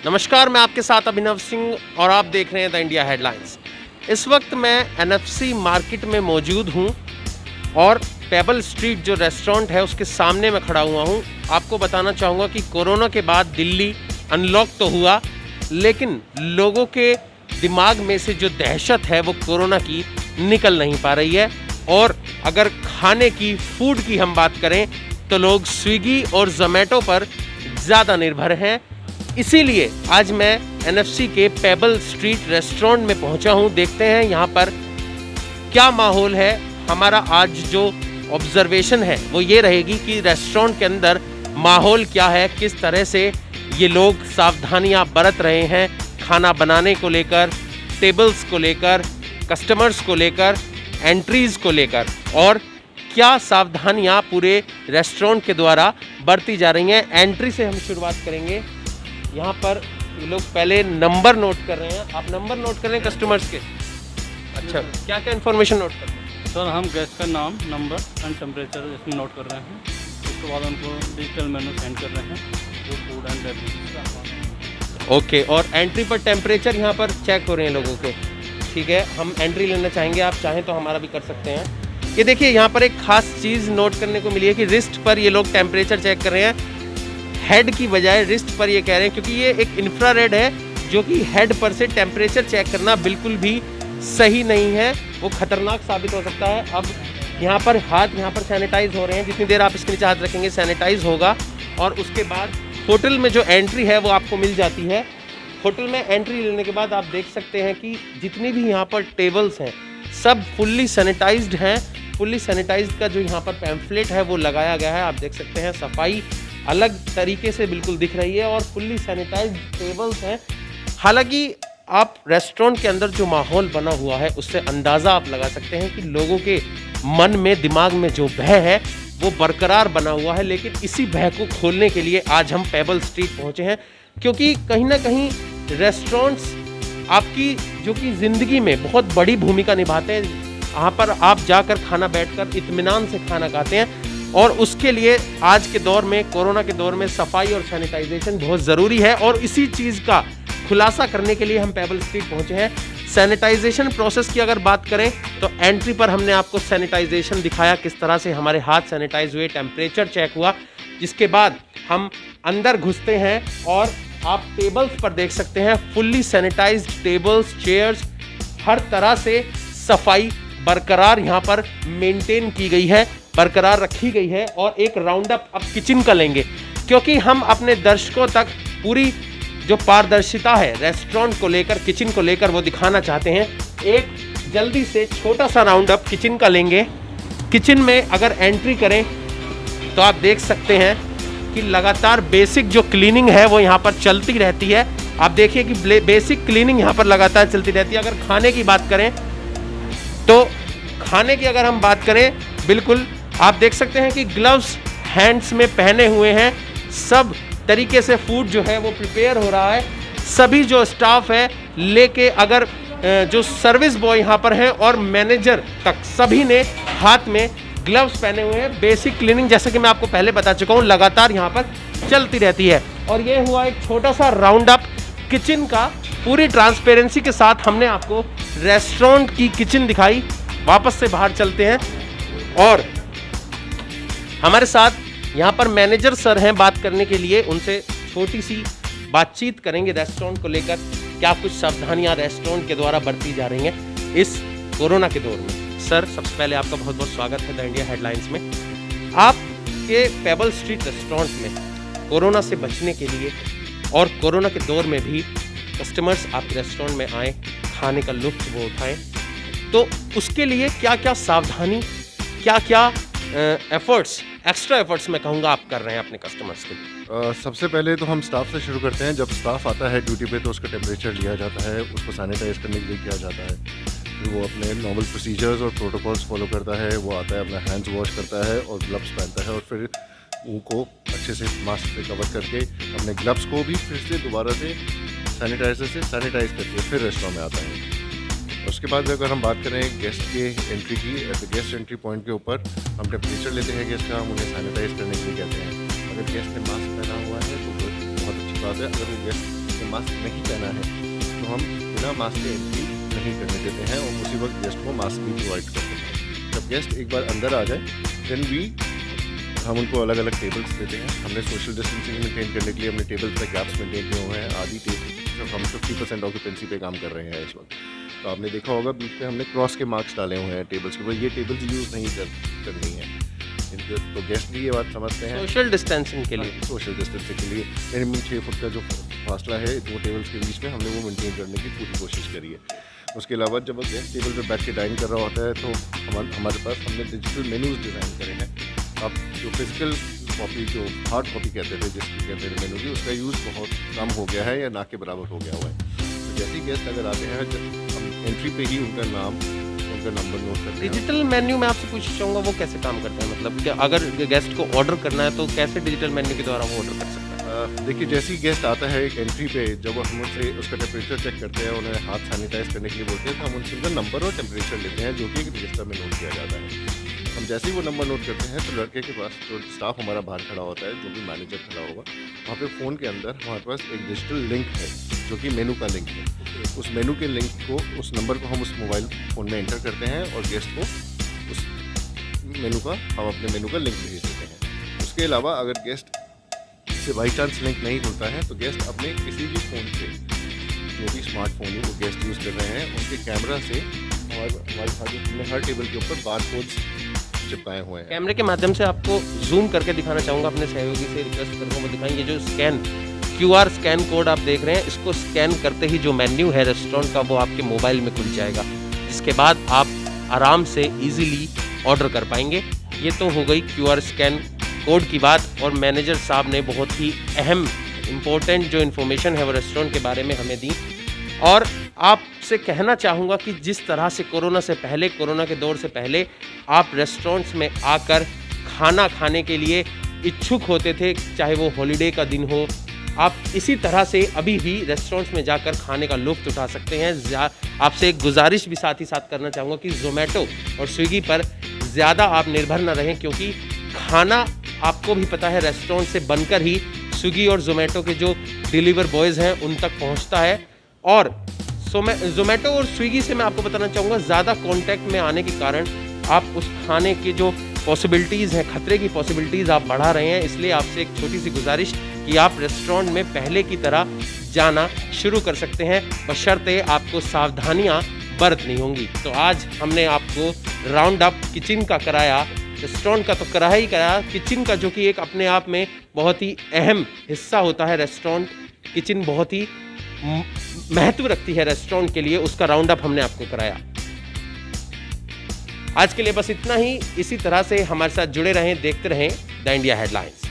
नमस्कार, मैं आपके साथ अभिनव सिंह और आप देख रहे हैं द इंडिया हेडलाइंस। इस वक्त मैं एनएफसी मार्केट में मौजूद हूं और पेबल स्ट्रीट जो रेस्टोरेंट है उसके सामने मैं खड़ा हुआ हूं। आपको बताना चाहूँगा कि कोरोना के बाद दिल्ली अनलॉक तो हुआ, लेकिन लोगों के दिमाग में से जो दहशत है वो कोरोना की निकल नहीं पा रही है। और अगर खाने की, फूड की हम बात करें तो लोग स्विगी और जोमेटो पर ज़्यादा निर्भर हैं। इसीलिए आज मैं एनएफसी के पेबल स्ट्रीट रेस्टोरेंट में पहुंचा हूं। देखते हैं यहाँ पर क्या माहौल है। हमारा आज जो ऑब्जर्वेशन है वो ये रहेगी कि रेस्टोरेंट के अंदर माहौल क्या है, किस तरह से ये लोग सावधानियां बरत रहे हैं खाना बनाने को लेकर, टेबल्स को लेकर, कस्टमर्स को लेकर, एंट्रीज़ को लेकर, और क्या सावधानियां पूरे रेस्टोरेंट के द्वारा बरती जा रही हैं। एंट्री से हम शुरुआत करेंगे। यहाँ पर ये लोग पहले नंबर नोट कर रहे हैं। आप नंबर नोट कर रहे हैं कस्टमर्स के? अच्छा, क्या क्या इन्फॉर्मेशन नोट कर रहे हैं? सर, हम गेस्ट का नाम, नंबर एंड टेम्परेचर इसमें नोट कर रहे हैं। उसके बाद उनको डिजिटल मेनू सेंड कर रहे हैं जो फूड एंड बेवरेज। ओके, और एंट्री पर टेम्परेचर यहाँ पर चेक हो रहे हैं लोगों के। ठीक है, हम एंट्री लेना चाहेंगे, आप चाहें तो हमारा भी कर सकते हैं। ये देखिए, यहाँ पर एक खास चीज़ नोट करने को मिली है कि रिस्ट पर ये लोग टेम्परेचर चेक कर रहे हैं, हेड की बजाय रिस्ट पर ये कह रहे हैं, क्योंकि ये एक इंफ्रारेड है जो कि हेड पर से टेम्परेचर चेक करना बिल्कुल भी सही नहीं है, वो खतरनाक साबित हो सकता है। अब यहाँ पर हाथ यहाँ पर सैनिटाइज हो रहे हैं, जितनी देर आप इसके नीचे हाथ रखेंगे सैनिटाइज होगा। और उसके बाद होटल में जो एंट्री है वो आपको मिल जाती है। होटल में एंट्री लेने के बाद आप देख सकते हैं कि जितनी भी यहाँ पर टेबल्स हैं सब फुल्ली सैनिटाइज्ड हैं। फुल्ली सैनिटाइज्ड का जो यहाँ पर पैम्फलेट है वो लगाया गया है। आप देख सकते हैं सफाई अलग तरीके से बिल्कुल दिख रही है और फुल्ली सैनिटाइज्ड टेबल्स हैं। हालांकि आप रेस्टोरेंट के अंदर जो माहौल बना हुआ है उससे अंदाज़ा आप लगा सकते हैं कि लोगों के मन में, दिमाग में जो भय है वो बरकरार बना हुआ है। लेकिन इसी भय को खोलने के लिए आज हम पेबल स्ट्रीट पहुंचे हैं, क्योंकि कहीं ना कहीं रेस्टोरेंट्स आपकी जो कि ज़िंदगी में बहुत बड़ी भूमिका निभाते हैं। यहाँ पर आप जाकर खाना बैठकर इत्मीनान से खाना खाते हैं, और उसके लिए आज के दौर में, कोरोना के दौर में सफाई और सैनिटाइजेशन बहुत ज़रूरी है। और इसी चीज़ का खुलासा करने के लिए हम पेबल स्ट्रीट पहुंचे हैं। सैनिटाइजेशन प्रोसेस की अगर बात करें तो एंट्री पर हमने आपको सैनिटाइजेशन दिखाया, किस तरह से हमारे हाथ सैनिटाइज हुए, टेम्परेचर चेक हुआ। जिसके बाद हम अंदर घुसते हैं और आप टेबल्स पर देख सकते हैं फुल्ली सैनिटाइज्ड टेबल्स, चेयर्स, हर तरह से सफाई बरकरार यहाँ पर मेंटेन की गई है, बरकरार रखी गई है। और एक राउंड अप अब किचन का लेंगे, क्योंकि हम अपने दर्शकों तक पूरी जो पारदर्शिता है रेस्टोरेंट को लेकर, किचन को लेकर, वो दिखाना चाहते हैं। एक जल्दी से छोटा सा राउंड अप किचन का लेंगे। किचन में अगर एंट्री करें तो आप देख सकते हैं कि लगातार बेसिक जो क्लीनिंग है वो यहाँ पर चलती रहती है। आप देखिए कि बेसिक क्लीनिंग यहाँ पर लगातार चलती रहती है। अगर खाने की बात करें तो खाने की अगर हम बात करें, बिल्कुल आप देख सकते हैं कि ग्लव्स हैंड्स में पहने हुए हैं। सब तरीके से फूड जो है वो प्रिपेयर हो रहा है। सभी जो स्टाफ है लेके, अगर जो सर्विस बॉय यहाँ पर हैं और मैनेजर तक, सभी ने हाथ में ग्लव्स पहने हुए हैं। बेसिक क्लीनिंग, जैसे कि मैं आपको पहले बता चुका हूँ, लगातार यहाँ पर चलती रहती है। और ये हुआ एक छोटा सा राउंड अप किचन का। पूरी ट्रांसपेरेंसी के साथ हमने आपको रेस्टोरेंट की किचन दिखाई। वापस से बाहर चलते हैं और हमारे साथ यहाँ पर मैनेजर सर हैं बात करने के लिए। उनसे छोटी सी बातचीत करेंगे रेस्टोरेंट को लेकर, क्या कुछ सावधानियाँ रेस्टोरेंट के द्वारा बरती जा रही हैं इस कोरोना के दौर में। सर, सबसे पहले आपका बहुत बहुत स्वागत है द इंडिया हेडलाइंस में। आपके पेबल स्ट्रीट रेस्टोरेंट में कोरोना से बचने के लिए और कोरोना के दौर में भी कस्टमर्स आपके रेस्टोरेंट में आए, खाने का लुत्फ वो उठाएं, तो उसके लिए क्या क्या सावधानी, क्या क्या एफर्ट्स, एक्स्ट्रा एफर्ट्स मैं कहूँगा आप कर रहे हैं अपने कस्टमर्स के लिए? सबसे पहले तो हम स्टाफ से शुरू करते हैं। जब स्टाफ आता है ड्यूटी पे तो उसका टेम्परेचर लिया जाता है, उसको सैनिटाइज करने के लिए किया जाता है। फिर वो अपने नॉर्मल प्रोसीजर्स और प्रोटोकॉल्स फॉलो करता है। वो आता है, अपना हैंड्स वॉश करता है और ग्लव्स पहनता है, और फिर उनको अच्छे से मास्क से कवर करके अपने ग्लव्स को भी फिर से दोबारा से सैनिटाइजर से सैनिटाइज करके फिर रेस्टोरेंट में आता है। उसके बाद अगर हम बात करें गेस्ट के एंट्री की, at the guest entry point के ऊपर हम टेम्परेचर लेते हैं गेस्ट का, हम उन्हें सैनिटाइज करने के लिए कहते हैं। अगर गेस्ट ने मास्क पहना हुआ है तो बहुत अच्छी बात है। अगर वो गेस्ट उसने मास्क नहीं पहना है तो हम बिना मास्क के एंट्री नहीं करने देते हैं और उसी वक्त गेस्ट को मास्क भी प्रोवाइड करते हैं। जब गेस्ट एक बार अंदर आ जाए देन हम उनको अलग अलग टेबल्स देते हैं। हमने सोशल डिस्टेंसिंग मेंटेन करने के लिए अपने टेबल्स पे गैप्स मेंटेन किए हुए हैं। आधी टेबल हम 50% ऑक्यूपेंसी पे काम कर रहे हैं इस वक्त। तो आपने देखा होगा बीच में हमने क्रॉस के मार्क्स डाले हुए हैं टेबल्स के ऊपर, ये टेबल्स यूज़ नहीं करनी है। तो गेस्ट भी ये बात समझते हैं। सोशल डिस्टेंसिंग के लिए, सोशल डिस्टेंसिंग के लिए मिनिमम 6 फुट का जो फासला है 2 टेबल्स के बीच में, हमने वो मेंटेन करने की पूरी कोशिश करी है। उसके अलावा जब गेस्ट टेबल पर बैठ के डाइन कर रहा होता है तो हमारे पास हमने डिजिटल मेनूज डिज़ाइन करे हैं। अब जो फिजिकल कॉपी, जो हार्ड कॉपी कहते थे जिसकी कहते थे मेनू की, उसका यूज़ बहुत कम हो गया है या ना के बराबर हो गया हुआ है। तो जैसे ही गेस्ट अगर आते हैं हम एंट्री पे ही उनका नाम, उनका नंबर नोट करते हैं। डिजिटल मेन्यू में आपसे पूछना चाहूँगा वो कैसे काम करता है, मतलब कि अगर गेस्ट को ऑर्डर करना है तो कैसे डिजिटल मेन्यू के द्वारा वो ऑर्डर कर सकता है? देखिए जैसे ही गेस्ट आता है एक एंट्री पे, जब हम उनसे उसका टेम्परेचर चेक करते हैं, उन्हें हाथ सैनिटाइज करने के लिए बोलते हैं, तो हम उनसे उनका नंबर और टेम्परेचर लेते हैं जो कि एक रजिस्टर में नोट किया जाता है। हम जैसे ही वो नंबर नोट करते हैं तो लड़के के पास जो स्टाफ हमारा बाहर खड़ा होता है, जो भी मैनेजर खड़ा होगा, वहाँ पे फ़ोन के अंदर हमारे पास एक डिजिटल लिंक है जो कि मेनू का लिंक है। उस मेनू के लिंक को, उस नंबर को हम उस मोबाइल फ़ोन में एंटर करते हैं और गेस्ट को उस मेनू का, हम अपने मेनू का लिंक भेज देते हैं। उसके अलावा अगर गेस्ट से बाई चांस लिंक नहीं खुलता है तो गेस्ट अपने किसी भी फ़ोन से, जो भी स्मार्टफोन है वो गेस्ट यूज़ कर रहे हैं, उनके कैमरा से हमारे हर टेबल के ऊपर बार कोड्स चिपकाए हुए हैं। कैमरे के माध्यम से आपको जूम करके दिखाना चाहूँगा, अपने सहयोगी से रिक्वेस्ट करूँगा वो दिखाएं। ये जो QR स्कैन कोड आप देख रहे हैं, इसको स्कैन करते ही जो मेन्यू है रेस्टोरेंट का वो आपके मोबाइल में खुल जाएगा, जिसके बाद आप आराम से इजीली ऑर्डर कर पाएंगे। ये तो हो गई QR स्कैन कोड की बात, और मैनेजर साहब ने बहुत ही अहम इम्पोर्टेंट जो इन्फॉर्मेशन है वो रेस्टोरेंट के बारे में हमें दी। और आपसे कहना चाहूँगा कि जिस तरह से कोरोना से पहले, कोरोना के दौर से पहले आप रेस्टोरेंट्स में आकर खाना खाने के लिए इच्छुक होते थे, चाहे वो हॉलीडे का दिन हो, आप इसी तरह से अभी भी रेस्टोरेंट्स में जाकर खाने का लुत्फ़ उठा सकते हैं। आपसे एक गुजारिश भी साथ ही साथ करना चाहूँगा कि ज़ोमैटो और स्विगी पर ज़्यादा आप निर्भर न रहें, क्योंकि खाना आपको भी पता है रेस्टोरेंट से बनकर ही स्विगी और ज़ोमैटो के जो डिलीवर बॉयज़ हैं उन तक पहुंचता है। और ज़ोमैटो और स्विगी से मैं आपको बताना चाहूँगा, ज़्यादा कांटेक्ट में आने के कारण आप उस खाने के जो पॉसिबिलिटीज़ हैं, खतरे की पॉसिबिलिटीज़ आप बढ़ा रहे हैं। इसलिए आपसे एक छोटी सी गुजारिश कि आप रेस्टोरेंट में पहले की तरह जाना शुरू कर सकते हैं, बशर्ते आपको सावधानियाँ बरतनी होंगी। तो आज हमने आपको राउंड अप किचन का कराया, रेस्टोरेंट का तो कराया ही कराया, किचन का जो कि एक अपने आप में बहुत ही अहम हिस्सा होता है। रेस्टोरेंट किचन बहुत ही महत्व रखती है रेस्टोरेंट के लिए, उसका राउंड अप हमने आपको कराया। आज के लिए बस इतना ही। इसी तरह से हमारे साथ जुड़े रहें, देखते रहें द इंडिया हेडलाइंस।